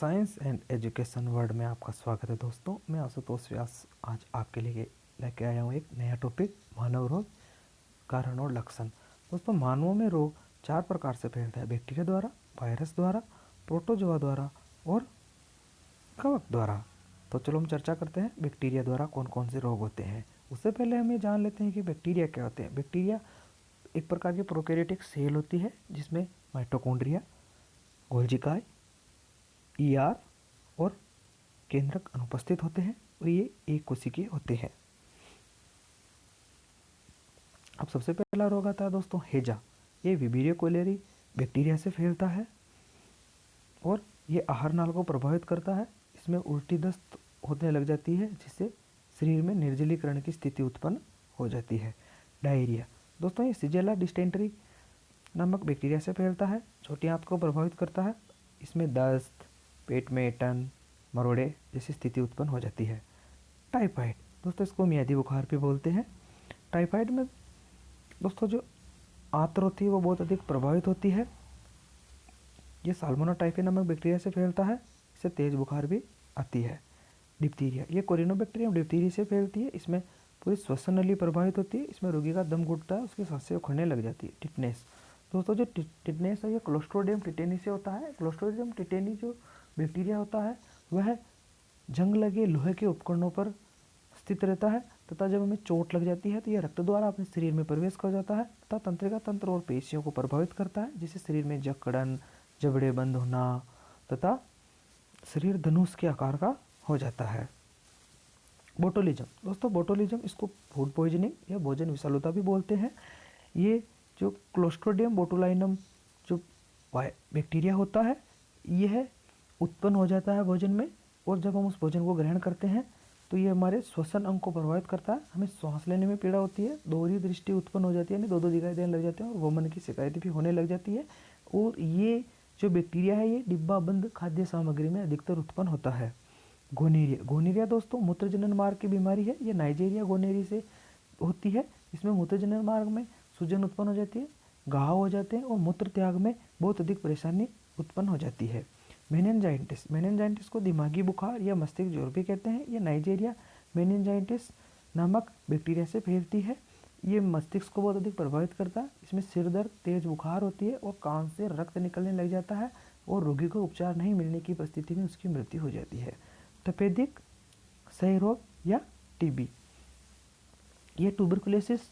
Science and education world में आपका स्वागत है दोस्तों। मैं आशुतोष व्यास आज आपके लिए लेके आया हूँ एक नया टॉपिक, मानव रोग, कारण और लक्षण। दोस्तों, मानवों में रोग 4 प्रकार से फैलता है: बैक्टीरिया द्वारा, वायरस द्वारा, प्रोटोजोआ द्वारा और कवक द्वारा। तो चलो हम चर्चा करते हैं बैक्टीरिया द्वारा कौन कौन से रोग होते हैं। उससे पहले हम ये जान लेते हैं कि बैक्टीरिया क्या होते हैं। बैक्टीरिया एक प्रकार की प्रोकैरियोटिक सेल होती है जिसमें माइटोकॉन्ड्रिया, गोल्जिकाय, ईआर और केंद्रक अनुपस्थित होते हैं और ये एक कोशिकीय होते हैं। अब सबसे पहला रोग आता है दोस्तों हैजा। ये विबेरियो कोलेरी बैक्टीरिया से फैलता है और ये आहार नाल को प्रभावित करता है। इसमें उल्टी दस्त होने लग जाती है जिससे शरीर में निर्जलीकरण की स्थिति उत्पन्न हो जाती है। डायरिया दोस्तों, ये सिजेला डिस्टेंट्री नामक बैक्टीरिया से फैलता है, छोटी आंत को प्रभावित करता है। इसमें दस्त, पेट में ऐंठन, मरोड़े जैसी स्थिति उत्पन्न हो जाती है। टाइफाइड दोस्तों, इसको मियादी बुखार भी बोलते हैं। टाइफाइड में दोस्तों जो आंत होती है वो बहुत अधिक प्रभावित होती है। ये साल्मोना टाइफी नामक बैक्टीरिया से फैलता है, इससे तेज बुखार भी आती है। डिप्थीरिया, ये कोरिनोबैक्टीरियम डिप्थीरिया से फैलती है। इसमें पूरी श्वसन नली प्रभावित होती है, इसमें रोगी का दम घुटता है, उसकी सांसें उखड़ने लग जाती है। टिटनेस दोस्तों, जो टिटनेस है ये क्लोस्ट्रोडियम टिटेनी से होता है। क्लोस्ट्रोडियम टिटेनी जो बैक्टीरिया होता है वह जंग लगे लोहे के उपकरणों पर स्थित रहता है तथा जब हमें चोट लग जाती है तो यह रक्त द्वारा अपने शरीर में प्रवेश कर जाता है तथा तंत्रिका तंत्र और पेशियों को प्रभावित करता है, जिससे शरीर में जकड़न, जबड़े बंद होना तथा शरीर धनुष के आकार का हो जाता है। बोटुलिज्म दोस्तों, बोटुलिज्म इसको फूड पॉइजनिंग या भोजन विषालुता भी बोलते हैं। ये जो क्लोस्ट्रोडियम बोटुलिनम जो बैक्टीरिया होता है यह उत्पन्न हो जाता है भोजन में, और जब हम उस भोजन को ग्रहण करते हैं तो ये हमारे श्वसन अंग को प्रभावित करता है। हमें सांस लेने में पीड़ा होती है, दोहरी दृष्टि उत्पन्न हो जाती है, यानी दो दिखाई देने लग जाते हैं और वमन की शिकायत भी होने लग जाती है। और ये जो बैक्टीरिया है ये डिब्बा बंद खाद्य सामग्री में अधिकतर उत्पन्न होता है। गोनेरिया, गोनेरिया दोस्तों मूत्रजनन मार्ग की बीमारी है। ये नाइजीरिया गोनेरी से होती है। इसमें मूत्रजनन मार्ग में सूजन उत्पन्न हो जाती है, घाव हो जाते हैं और मूत्र त्याग में बहुत अधिक परेशानी उत्पन्न हो जाती है। मेनिनजाइटिस, मेनिनजाइटिस को दिमागी बुखार या मस्तिष्क ज्वर भी कहते हैं। ये नाइजीरिया मेनिनजाइटिस नामक बैक्टीरिया से फैलती है। ये मस्तिष्क को बहुत अधिक प्रभावित करता है। इसमें सिर दर्द, तेज बुखार होती है और कान से रक्त निकलने लग जाता है और रोगी को उपचार नहीं मिलने की परिस्थिति में उसकी मृत्यु हो जाती है। तपेदिक क्षय रोग या टीबी, ये ट्यूबरकुलोसिस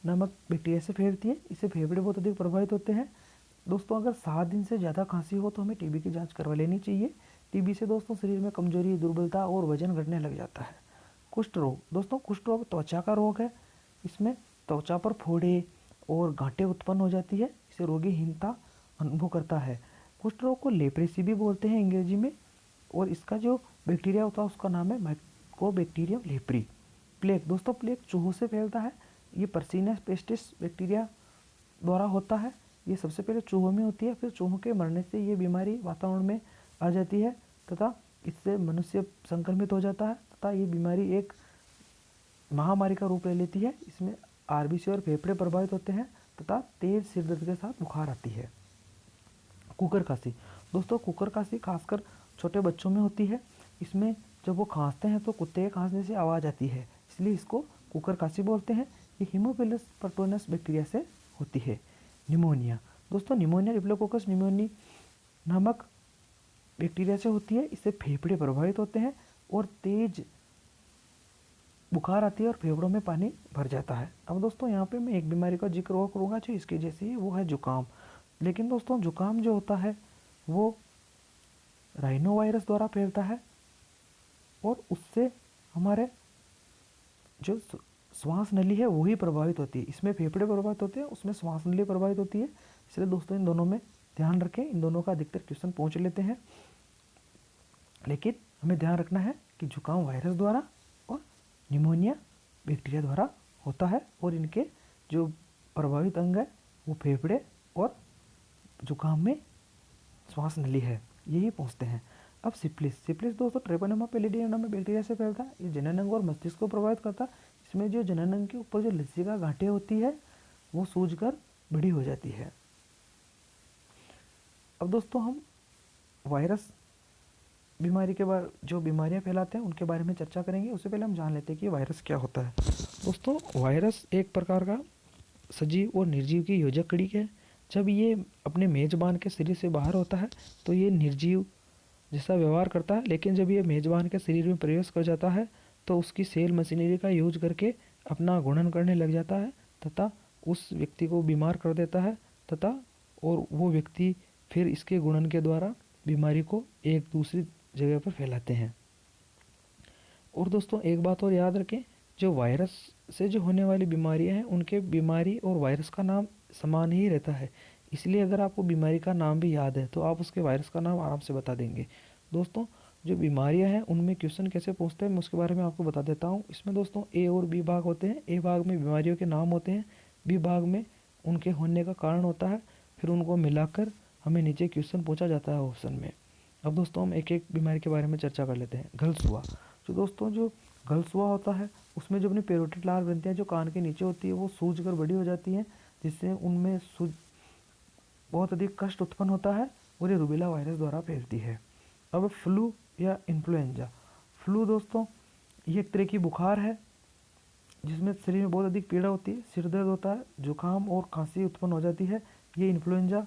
नामक बैक्टीरिया से फैलती है। इससे फेफड़े बहुत अधिक प्रभावित होते हैं। दोस्तों, अगर 7 दिन से ज़्यादा खांसी हो तो हमें टीबी की जांच करवा लेनी चाहिए। टीबी से दोस्तों शरीर में कमजोरी, दुर्बलता और वजन घटने लग जाता है। कुष्ठ रोग दोस्तों, कुष्ठ रोग त्वचा का रोग है। इसमें त्वचा पर फोड़े और गांठें उत्पन्न हो जाती है, इससे रोगी हीनता अनुभव करता है। कुष्ठ रोग को लेप्रेसी भी बोलते हैं अंग्रेजी में, और इसका जो बैक्टीरिया होता है उसका नाम है माइकोबैक्टीरियम लेप्री। प्लेग दोस्तों, प्लेग चूहों से फैलता है। ये पर्सिनस पेस्टिस बैक्टीरिया द्वारा होता है। ये सबसे पहले चूहों में होती है, फिर चूहों के मरने से ये बीमारी वातावरण में आ जाती है तथा इससे मनुष्य संक्रमित हो जाता है तथा ये बीमारी एक महामारी का रूप ले लेती है। इसमें आरबीसी और फेफड़े प्रभावित होते हैं तथा तेज सिर दर्द के साथ बुखार आती है। कुकर खांसी दोस्तों, कुकर खांसी खासकर छोटे बच्चों में होती है। इसमें जब वो खांसते हैं तो कुत्ते के खांसने से आवाज़ आती है, इसलिए इसको कुकर खांसी बोलते हैं। ये हीमोफिलस परटोनस बैक्टीरिया से होती है। निमोनिया दोस्तों, निमोनिया डिप्लोकोकस निमोनी नामक बैक्टीरिया से होती है। इससे फेफड़े प्रभावित होते हैं और तेज बुखार आती है और फेफड़ों में पानी भर जाता है। अब दोस्तों यहाँ पे मैं एक बीमारी का जिक्र और करूँगा जो इसके जैसी है, वो है जुकाम। लेकिन दोस्तों जुकाम जो होता है वो राइनो वायरस द्वारा फैलता है और उससे हमारे जो श्वास नली है वही प्रभावित होती है। इसमें फेफड़े प्रभावित होते हैं, उसमें श्वास नली प्रभावित होती है। इसलिए दोस्तों इन दोनों में ध्यान रखें। इन दोनों का अधिकतर क्वेश्चन पूछ लेते हैं, लेकिन हमें ध्यान रखना है कि जुकाम वायरस द्वारा और निमोनिया बैक्टीरिया द्वारा होता है और इनके जो प्रभावित अंग है वो फेफड़े और जुकाम में श्वास नली है, यही पहुँचते हैं। अब सिप्लिस दोस्तों ट्रेपोनेमा पैलिडियम नामक बैक्टीरिया से फैलता है। ये जनन अंग और मस्तिष्क को प्रभावित करता है। इसमें जो जनन अंग के ऊपर जो लसीका गांठें होती है वो सूजकर बड़ी हो जाती है। अब दोस्तों हम वायरस बीमारी के बारे जो बीमारियां फैलाते हैं उनके बारे में चर्चा करेंगे। उससे पहले हम जान लेते हैं कि वायरस क्या होता है। दोस्तों, वायरस एक प्रकार का सजीव और निर्जीव की योजक कड़ी है। जब ये अपने मेजबान के शरीर से बाहर होता है तो ये निर्जीव जैसा व्यवहार करता है, लेकिन जब ये मेजबान के शरीर में प्रवेश कर जाता है तो उसकी सेल मशीनरी का यूज करके अपना गुणन करने लग जाता है तथा उस व्यक्ति को बीमार कर देता है तथा और वो व्यक्ति फिर इसके गुणन के द्वारा बीमारी को एक दूसरी जगह पर फैलाते हैं। और दोस्तों, एक बात और याद रखें, जो वायरस से जो होने वाली बीमारियां हैं उनके बीमारी और वायरस का नाम समान ही रहता है। इसलिए अगर आपको बीमारी का नाम भी याद है तो आप उसके वायरस का नाम आराम से बता देंगे। दोस्तों, जो बीमारियां हैं उनमें क्वेश्चन कैसे पूछते हैं मैं उसके बारे में आपको बता देता हूँ। इसमें दोस्तों ए और बी भाग होते हैं। ए भाग में बीमारियों के नाम होते हैं, बी भाग में उनके होने का कारण होता है, फिर उनको मिलाकर हमें नीचे क्वेश्चन पूछा जाता है ऑप्शन में। अब दोस्तों हम एक एक बीमारी के बारे में चर्चा कर लेते हैं। घलसुआ। जो घलसुआ होता है उसमें जो अपनी पेरोटिड लार ग्रंथियाँ जो कान के नीचे होती है वो सूज कर बड़ी हो जाती हैं, जिससे उनमें बहुत अधिक कष्ट उत्पन्न होता है और ये रूबेला वायरस द्वारा फैलती है। अब फ्लू या इन्फ्लुएंजा। फ्लू दोस्तों ये एक तरह की बुखार है जिसमें शरीर में बहुत अधिक पीड़ा होती है, सिर दर्द होता है, जुकाम और खांसी उत्पन्न हो जाती है। ये इन्फ्लुएंजा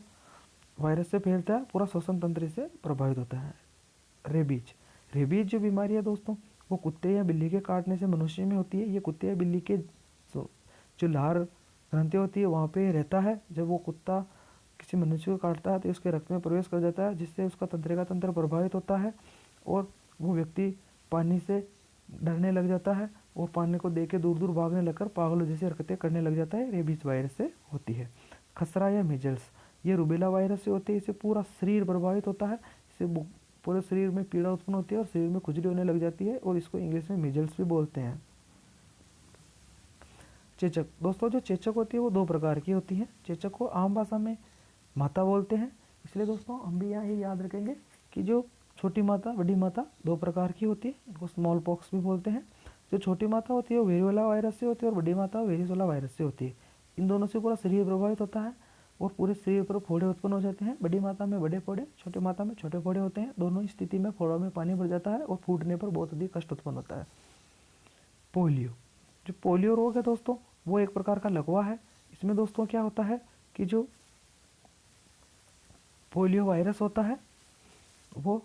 वायरस से फैलता है, पूरा श्वसन तंत्र से प्रभावित होता है। रेबीज जो बीमारी है दोस्तों वो कुत्ते या बिल्ली के काटने से मनुष्य में होती है। ये कुत्ते या बिल्ली के जो लार ग्रंथि होती है वहाँ पे रहता है। जब वो कुत्ता किसी मनुष्य को काटता है तो उसके रक्त में प्रवेश कर जाता है, जिससे उसका तंत्रिका तंत्र प्रभावित होता है और वो व्यक्ति पानी से डरने लग जाता है और पानी को देख के दूर दूर भागने लगकर पागलों जैसी हरकतें करने लग जाता है। रेबीज वायरस से होती है। खसरा या मीजल्स, ये रूबेला वायरस से होती है। इससे पूरा शरीर प्रभावित होता है, इससे पूरे शरीर में पीड़ा उत्पन्न होती है और शरीर में खुजली होने लग जाती है और इसको इंग्लिश में मीजल्स भी बोलते हैं। चेचक। दोस्तों जो चेचक होती है वो दो प्रकार की होती है। चेचक को आम भाषा में माता बोलते हैं, इसलिए दोस्तों हम भी यहाँ ये याद रखेंगे कि जो छोटी माता बड़ी माता दो प्रकार की होती है, इनको स्मॉल पॉक्स भी बोलते हैं। जो छोटी माता होती है वो वेरियोला वायरस से होती है और बड़ी माता वेरियोला वायरस से होती है। इन दोनों से पूरा शरीर प्रभावित होता है और पूरे शरीर पर फोड़े उत्पन्न हो जाते हैं। बड़ी माता में बड़े फोड़े, छोटी माता में छोटे फोड़े होते हैं। दोनों स्थिति में फोड़ों में पानी भर जाता है और फूटने पर बहुत अधिक कष्ट उत्पन्न होता है। पोलियो। जो पोलियो रोग है दोस्तों वो एक प्रकार का लकवा है। इसमें दोस्तों क्या होता है कि जो पोलियो वायरस होता है वो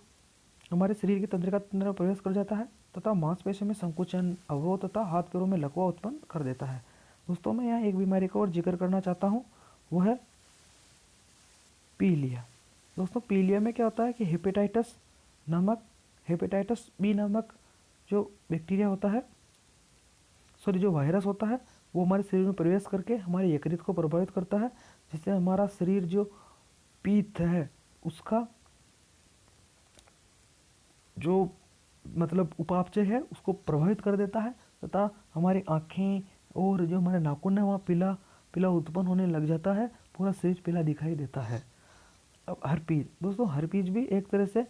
हमारे शरीर के तंत्रिका तंत्र में प्रवेश कर जाता है तथा मांसपेशियों में संकुचन, अवरोध तथा हाथ पैरों में लकवा उत्पन्न कर देता है। दोस्तों मैं यहाँ एक बीमारी का और जिक्र करना चाहता हूँ, वो है पीलिया। दोस्तों पीलिया में क्या होता है कि हेपेटाइटिस बी नामक जो बैक्टीरिया होता है, जो वायरस होता है वो हमारे शरीर में प्रवेश करके हमारे यकृत को प्रभावित करता है, जिससे हमारा शरीर जो पीत है उसका जो मतलब उपापचय है उसको प्रभावित कर देता है तथा हमारी आँखें और जो हमारे नाखून है वहाँ पीला पीला उत्पन्न होने लग जाता है, पूरा शरीर पीला दिखाई देता है। अब हर्पीज। दोस्तों हर्पीज भी एक तरह से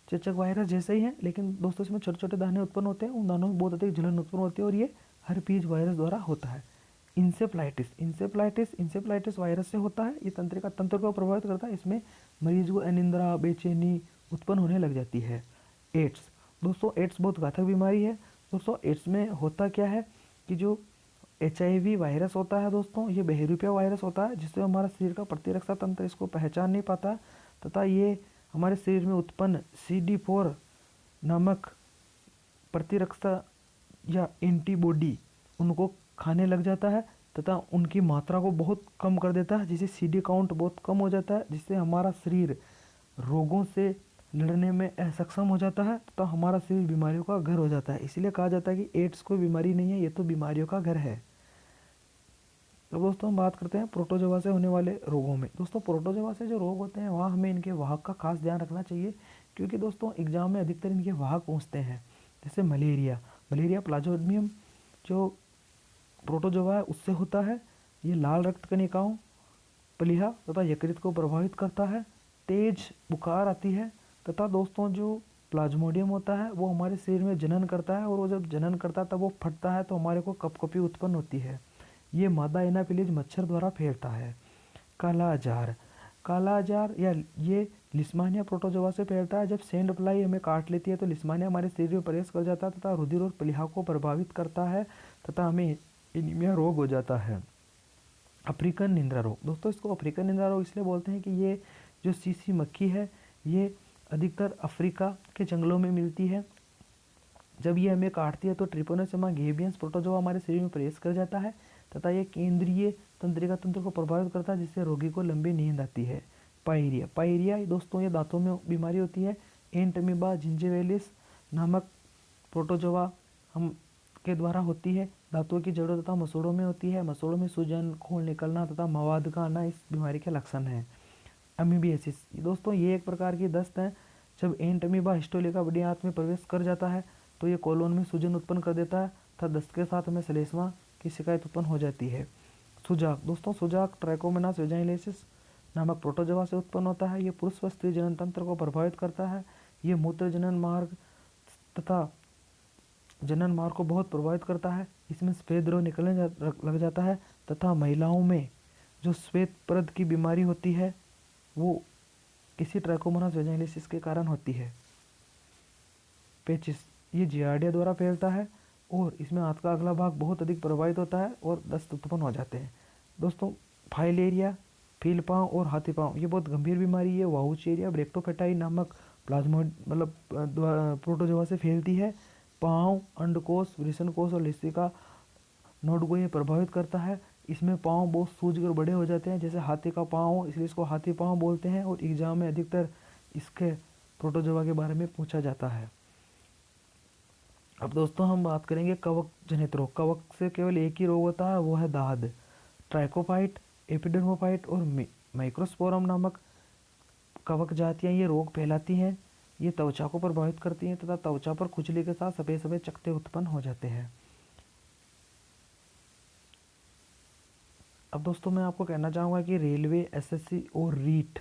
चेचक वायरस जैसे ही है, लेकिन दोस्तों इसमें छोटे छोटे दाने उत्पन्न होते हैं, उन दानों में बहुत अधिक जलन उत्पन्न होती है और ये हर्पीज वायरस द्वारा होता है। इंसेफ्लाइटिस वायरस से होता है। ये तंत्रिका तंत्र को प्रभावित करता है, इसमें मरीज को अनिंद्रा, बेचैनी उत्पन्न होने लग जाती है। एड्स। दोस्तों एड्स बहुत घातक बीमारी है। दोस्तों एड्स में होता क्या है कि जो HIV वायरस होता है दोस्तों ये बहरूपिया वायरस होता है, जिससे हमारा शरीर का प्रतिरक्षा तंत्र इसको पहचान नहीं पाता तथा ये हमारे शरीर में उत्पन्न CD4 नामक प्रतिरक्षा या एंटीबॉडी उनको खाने लग जाता है तथा उनकी मात्रा को बहुत कम कर देता है, जिससे CD काउंट बहुत कम हो जाता है, जिससे हमारा शरीर रोगों से लड़ने में असक्षम हो जाता है तथा हमारा शरीर बीमारियों का घर हो जाता है। इसीलिए कहा जाता है कि एड्स कोई बीमारी नहीं है, ये तो बीमारियों का घर है। तो दोस्तों हम बात करते हैं प्रोटोजोआ से होने वाले रोगों में। दोस्तों प्रोटोजोआ से जो रोग होते हैं वहाँ हमें इनके वाहक का खास ध्यान रखना चाहिए, क्योंकि दोस्तों एग्जाम में अधिकतर इनके वाहक पूछते हैं। जैसे मलेरिया प्लाज्मोडियम जो प्रोटोजोआ है उससे होता है। ये लाल रक्त कणिकाओं, प्लीहा तथा यकृत को प्रभावित करता है, तेज बुखार आती है तथा दोस्तों जो प्लाज्मोडियम होता है वो हमारे शरीर में जनन करता है और वो जब जनन करता है तब वो फटता है तो हमारे को कपकपी उत्पन्न होती है। ये मादा एनाफिलीज मच्छर द्वारा फैलता है। काला आजार या ये लिस्मानिया प्रोटोजोआ से फैलता है। जब सैंड फ्लाई हमें काट लेती है तो लिस्मानिया हमारे शरीर में प्रवेश कर जाता है तथा रुधिर और प्लीहा को प्रभावित करता है तथा हमें एनीमिया रोग हो जाता है। अफ्रीकन निंद्रा रोग, दोस्तों इसको अफ्रीकन निंद्रा रोग इसलिए बोलते हैं कि ये जो सीसी मक्खी है ये अधिकतर अफ्रीका के जंगलों में मिलती है। जब ये हमें काटती है तो ट्रिपोनेसोमा घेबियंस प्रोटोजोआ हमारे शरीर में प्रवेश कर जाता है तथा ये केंद्रीय तंत्रिका तंत्र को प्रभावित करता है जिससे रोगी को लंबी नींद आती है। पायरिया, पायरिया दोस्तों ये दांतों में बीमारी होती है। एंटमीबा जिंजिविलिस नामक प्रोटोजोआ हम के द्वारा होती है। दांतों की जड़ों तथा मसूड़ों में होती है। मसूड़ों में सूजन, खून निकलना तथा मवाद का आना इस बीमारी के लक्षण हैं। अमीबियासिस, दोस्तों ये एक प्रकार की दस्त है। जब एंट अमीबा हिस्टोलिका बड़ी आंत में प्रवेश कर जाता है तो ये कोलोन में सूजन उत्पन्न कर देता है तथा दस्त के साथ हमें श्लेष्मा की शिकायत उत्पन्न हो जाती है। सुजाक, दोस्तों सुजाक ट्राइकोमोनास वेजाइनलिसिस नामक प्रोटोजोआ से उत्पन्न होता है। ये पुरुष व स्त्री जनन तंत्र को प्रभावित करता है। ये मूत्र जनन मार्ग तथा जनन मार्ग को बहुत प्रभावित करता है। इसमें सफेद द्रव निकलने लग जाता है तथा महिलाओं में जो श्वेत प्रद की बीमारी होती है वो किसी ट्राइकोमोनास वेजाइनलिसिस के कारण होती है। पेचिस, ये जियार्डिया द्वारा फैलता है और इसमें आंत का अगला भाग बहुत अधिक प्रभावित होता है और दस्त उत्पन्न हो जाते हैं। दोस्तों फाइलेरिया, फील पाँव और हाथी पाँव ये बहुत गंभीर बीमारी है। वाउचेरिया ब्रेक्टोफेटाई नामक प्लाज्मोइड मतलब प्रोटोजोआ से फैलती है। पाँव, अंडकोश, वृषणकोश और लिसिका नोड को ये प्रभावित करता है। इसमें पाँव बहुत सूज कर बड़े हो जाते हैं जैसे हाथी का पाँव, इसलिए इसको हाथी पाँव बोलते हैं और एग्जाम में अधिकतर इसके प्रोटोजोआ के बारे में पूछा जाता है। अब दोस्तों हम बात करेंगे कवक जनित रोग। कवक से केवल एक ही रोग होता है, वो है दाद। ट्राइकोफाइट, एपिडर्मोफाइट और माइक्रोस्पोरम नामक कवक जातियाँ ये रोग फैलाती हैं। ये त्वचा को प्रभावित करती हैं तथा त्वचा पर खुजली के साथ सफ़ेद सफ़ेद चकत्ते उत्पन्न हो जाते हैं। अब दोस्तों मैं आपको कहना चाहूँगा कि रेलवे, एसएससी और रीट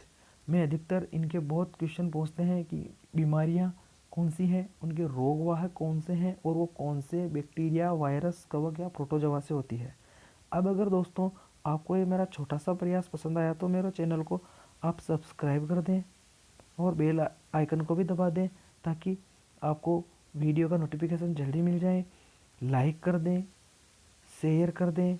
में अधिकतर इनके बहुत क्वेश्चन पूछते हैं कि बीमारियाँ कौन सी हैं, उनके रोग वाहक कौन से हैं और वो कौन से बैक्टीरिया, वायरस, कवक या प्रोटोजोआ से होती है। अब अगर दोस्तों आपको ये मेरा छोटा सा प्रयास पसंद आया तो मेरे चैनल को आप सब्सक्राइब कर दें और बेल आइकन को भी दबा दें ताकि आपको वीडियो का नोटिफिकेशन जल्दी मिल जाए। लाइक कर दें, शेयर कर दें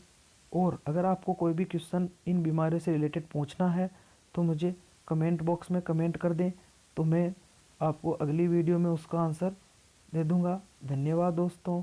और अगर आपको कोई भी क्वेश्चन इन बीमारियों से रिलेटेड पूछना है तो मुझे कमेंट बॉक्स में कमेंट कर दें तो मैं आपको अगली वीडियो में उसका आंसर दे दूँगा। धन्यवाद दोस्तों।